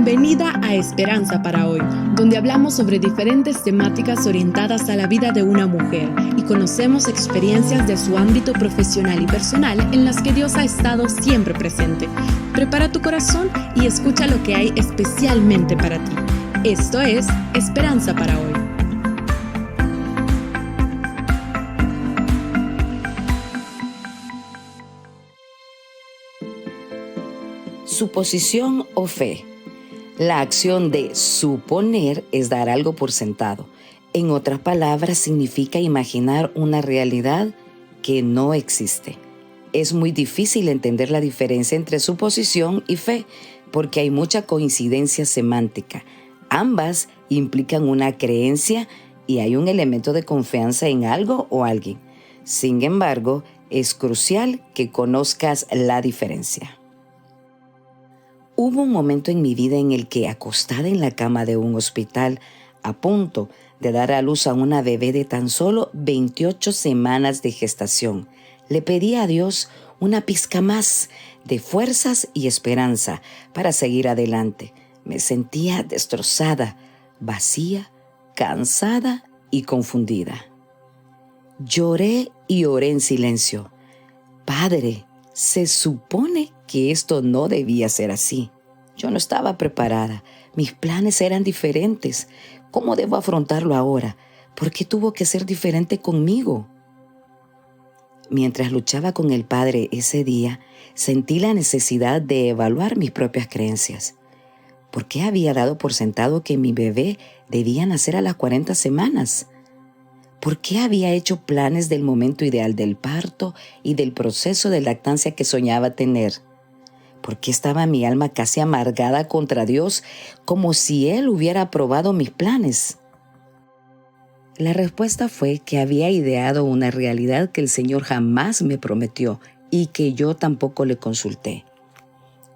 Bienvenida a Esperanza para Hoy, donde hablamos sobre diferentes temáticas orientadas a la vida de una mujer y conocemos experiencias de su ámbito profesional y personal en las que Dios ha estado siempre presente. Prepara tu corazón y escucha lo que hay especialmente para ti. Esto es Esperanza para Hoy. Suposición o fe. La acción de suponer es dar algo por sentado. En otras palabras, significa imaginar una realidad que no existe. Es muy difícil entender la diferencia entre suposición y fe, porque hay mucha coincidencia semántica. Ambas implican una creencia y hay un elemento de confianza en algo o alguien. Sin embargo, es crucial que conozcas la diferencia. Hubo un momento en mi vida en el que, acostada en la cama de un hospital, a punto de dar a luz a una bebé de tan solo 28 semanas de gestación, le pedí a Dios una pizca más de fuerzas y esperanza para seguir adelante. Me sentía destrozada, vacía, cansada y confundida. Lloré y oré en silencio. Padre, se supone que esto no debía ser así. Yo no estaba preparada. Mis planes eran diferentes. ¿Cómo debo afrontarlo ahora? ¿Por qué tuvo que ser diferente conmigo? Mientras luchaba con el Padre ese día, sentí la necesidad de evaluar mis propias creencias. ¿Por qué había dado por sentado que mi bebé debía nacer a las 40 semanas? ¿Por qué había hecho planes del momento ideal del parto y del proceso de lactancia que soñaba tener? ¿Por qué estaba mi alma casi amargada contra Dios, como si Él hubiera aprobado mis planes? La respuesta fue que había ideado una realidad que el Señor jamás me prometió y que yo tampoco le consulté.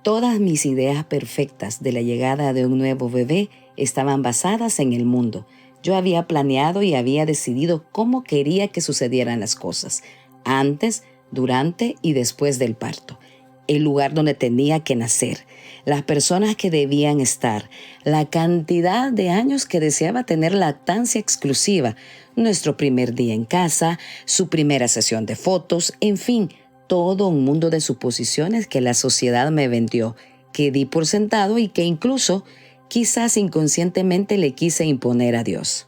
Todas mis ideas perfectas de la llegada de un nuevo bebé estaban basadas en el mundo. Yo había planeado y había decidido cómo quería que sucedieran las cosas, antes, durante y después del parto. El lugar donde tenía que nacer, las personas que debían estar, la cantidad de años que deseaba tener lactancia exclusiva, nuestro primer día en casa, su primera sesión de fotos, en fin, todo un mundo de suposiciones que la sociedad me vendió, que di por sentado y que incluso quizás inconscientemente le quise imponer a Dios.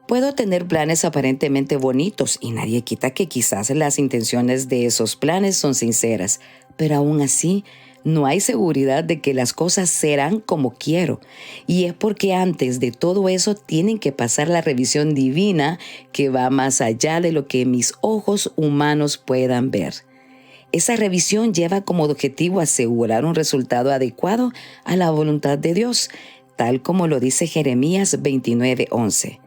Puedo tener planes aparentemente bonitos y nadie quita que quizás las intenciones de esos planes son sinceras, pero aún así no hay seguridad de que las cosas serán como quiero. Y es porque antes de todo eso tienen que pasar la revisión divina que va más allá de lo que mis ojos humanos puedan ver. Esa revisión lleva como objetivo asegurar un resultado adecuado a la voluntad de Dios, tal como lo dice Jeremías 29:11.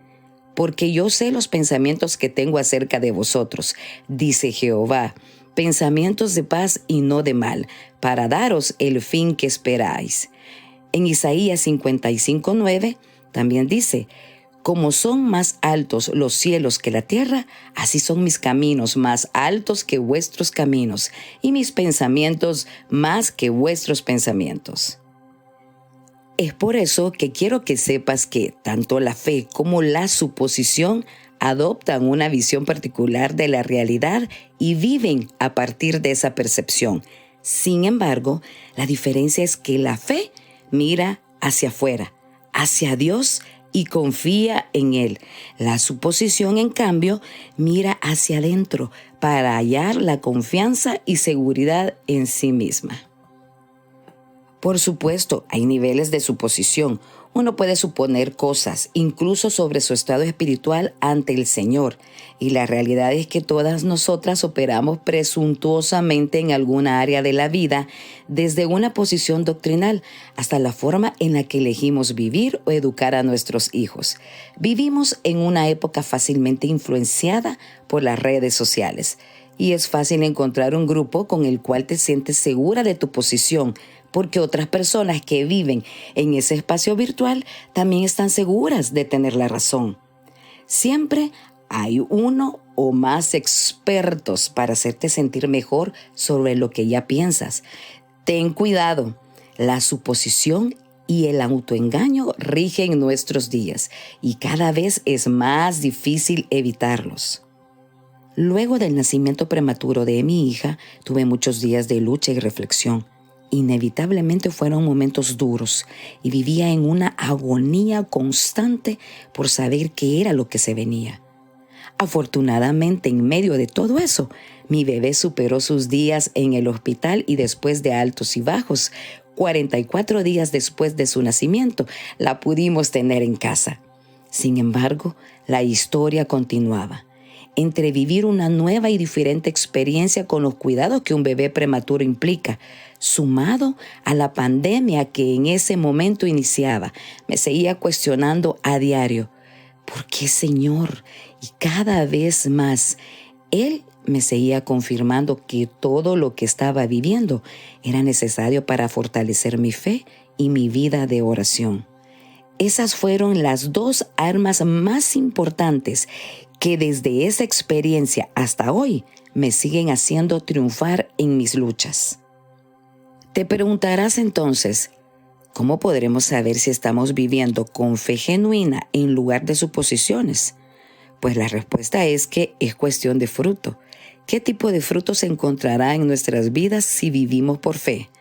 Porque yo sé los pensamientos que tengo acerca de vosotros, dice Jehová, pensamientos de paz y no de mal, para daros el fin que esperáis. En Isaías 55:9 también dice, como son más altos los cielos que la tierra, así son mis caminos más altos que vuestros caminos, y mis pensamientos más que vuestros pensamientos. Es por eso que quiero que sepas que tanto la fe como la suposición adoptan una visión particular de la realidad y viven a partir de esa percepción. Sin embargo, la diferencia es que la fe mira hacia afuera, hacia Dios y confía en Él. La suposición, en cambio, mira hacia adentro para hallar la confianza y seguridad en sí misma. Por supuesto, hay niveles de suposición. Uno puede suponer cosas, incluso sobre su estado espiritual ante el Señor. Y la realidad es que todas nosotras operamos presuntuosamente en alguna área de la vida, desde una posición doctrinal hasta la forma en la que elegimos vivir o educar a nuestros hijos. Vivimos en una época fácilmente influenciada por las redes sociales. Y es fácil encontrar un grupo con el cual te sientes segura de tu posición, porque otras personas que viven en ese espacio virtual también están seguras de tener la razón. Siempre hay uno o más expertos para hacerte sentir mejor sobre lo que ya piensas. Ten cuidado. La suposición y el autoengaño rigen nuestros días y cada vez es más difícil evitarlos. Luego del nacimiento prematuro de mi hija, tuve muchos días de lucha y reflexión. Inevitablemente fueron momentos duros y vivía en una agonía constante por saber qué era lo que se venía. Afortunadamente, en medio de todo eso, mi bebé superó sus días en el hospital y después de altos y bajos, 44 días después de su nacimiento, la pudimos tener en casa. Sin embargo, la historia continuaba. Entre vivir una nueva y diferente experiencia con los cuidados que un bebé prematuro implica, sumado a la pandemia que en ese momento iniciaba, me seguía cuestionando a diario, ¿por qué, Señor? Y cada vez más, Él me seguía confirmando que todo lo que estaba viviendo era necesario para fortalecer mi fe y mi vida de oración. Esas fueron las dos armas más importantes que desde esa experiencia hasta hoy me siguen haciendo triunfar en mis luchas. Te preguntarás entonces, ¿cómo podremos saber si estamos viviendo con fe genuina en lugar de suposiciones? Pues la respuesta es que es cuestión de fruto. ¿Qué tipo de fruto se encontrará en nuestras vidas si vivimos por fe?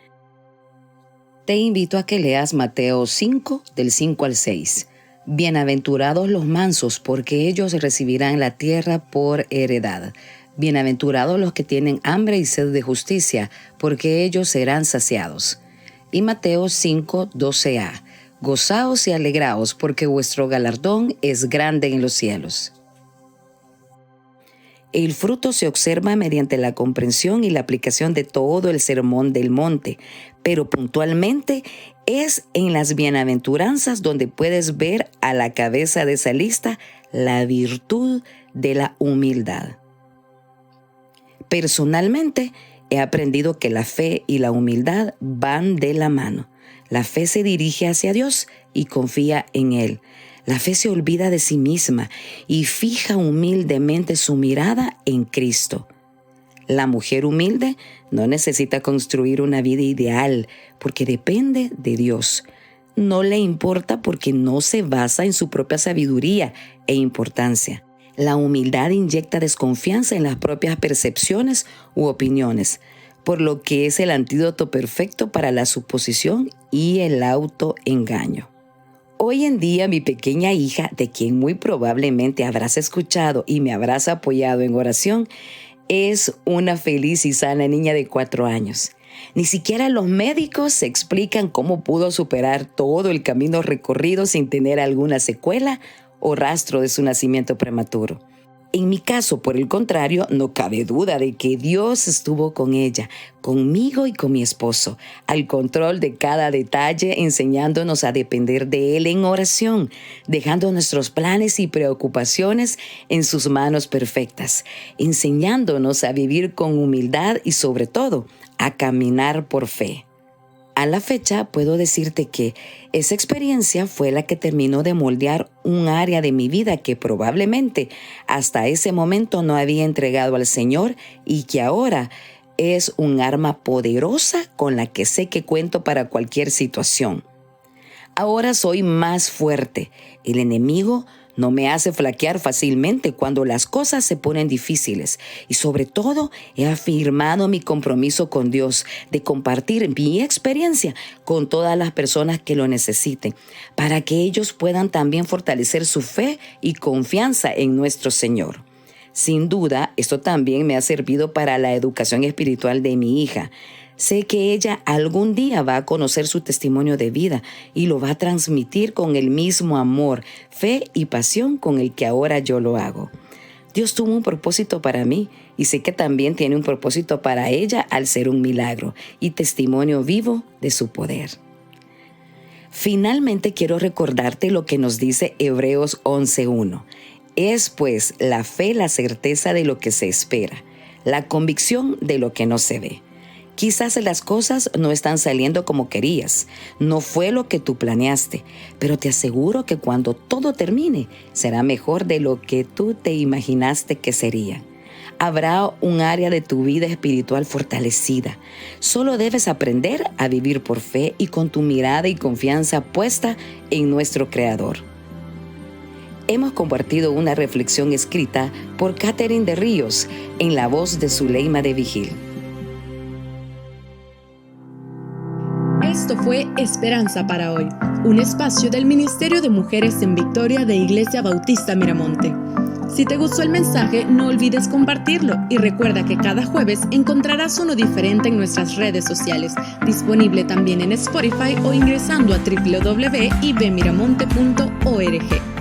Te invito a que leas Mateo 5, del 5 al 6. Bienaventurados los mansos, porque ellos recibirán la tierra por heredad. Bienaventurados los que tienen hambre y sed de justicia, porque ellos serán saciados. Y Mateo 5, 12a. Gozaos y alegraos, porque vuestro galardón es grande en los cielos. El fruto se observa mediante la comprensión y la aplicación de todo el sermón del monte, pero puntualmente es en las bienaventuranzas donde puedes ver a la cabeza de esa lista la virtud de la humildad. Personalmente, he aprendido que la fe y la humildad van de la mano. La fe se dirige hacia Dios y confía en Él. La fe se olvida de sí misma y fija humildemente su mirada en Cristo. La mujer humilde no necesita construir una vida ideal porque depende de Dios. No le importa porque no se basa en su propia sabiduría e importancia. La humildad inyecta desconfianza en las propias percepciones u opiniones, por lo que es el antídoto perfecto para la suposición y el autoengaño. Hoy en día mi pequeña hija, de quien muy probablemente habrás escuchado y me habrás apoyado en oración, es una feliz y sana niña de 4 años. Ni siquiera los médicos se explican cómo pudo superar todo el camino recorrido sin tener alguna secuela o rastro de su nacimiento prematuro. En mi caso, por el contrario, no cabe duda de que Dios estuvo con ella, conmigo y con mi esposo, al control de cada detalle, enseñándonos a depender de Él en oración, dejando nuestros planes y preocupaciones en sus manos perfectas, enseñándonos a vivir con humildad y sobre todo, a caminar por fe. A la fecha puedo decirte que esa experiencia fue la que terminó de moldear un área de mi vida que probablemente hasta ese momento no había entregado al Señor y que ahora es un arma poderosa con la que sé que cuento para cualquier situación. Ahora soy más fuerte. El enemigo no me hace flaquear fácilmente cuando las cosas se ponen difíciles y sobre todo he afirmado mi compromiso con Dios de compartir mi experiencia con todas las personas que lo necesiten para que ellos puedan también fortalecer su fe y confianza en nuestro Señor. Sin duda, esto también me ha servido para la educación espiritual de mi hija. Sé que ella algún día va a conocer su testimonio de vida y lo va a transmitir con el mismo amor, fe y pasión con el que ahora yo lo hago. Dios tuvo un propósito para mí y sé que también tiene un propósito para ella al ser un milagro y testimonio vivo de su poder. Finalmente quiero recordarte lo que nos dice Hebreos 11:1. Es pues la fe la certeza de lo que se espera, la convicción de lo que no se ve. Quizás las cosas no están saliendo como querías, no fue lo que tú planeaste, pero te aseguro que cuando todo termine, será mejor de lo que tú te imaginaste que sería. Habrá un área de tu vida espiritual fortalecida. Solo debes aprender a vivir por fe y con tu mirada y confianza puesta en nuestro Creador. Hemos compartido una reflexión escrita por Catherine de Ríos en la voz de Zuleima de Vigil. Esto fue Esperanza para hoy, un espacio del Ministerio de Mujeres en Victoria de Iglesia Bautista Miramonte. Si te gustó el mensaje, no olvides compartirlo y recuerda que cada jueves encontrarás uno diferente en nuestras redes sociales, disponible también en Spotify o ingresando a www.ibmiramonte.org.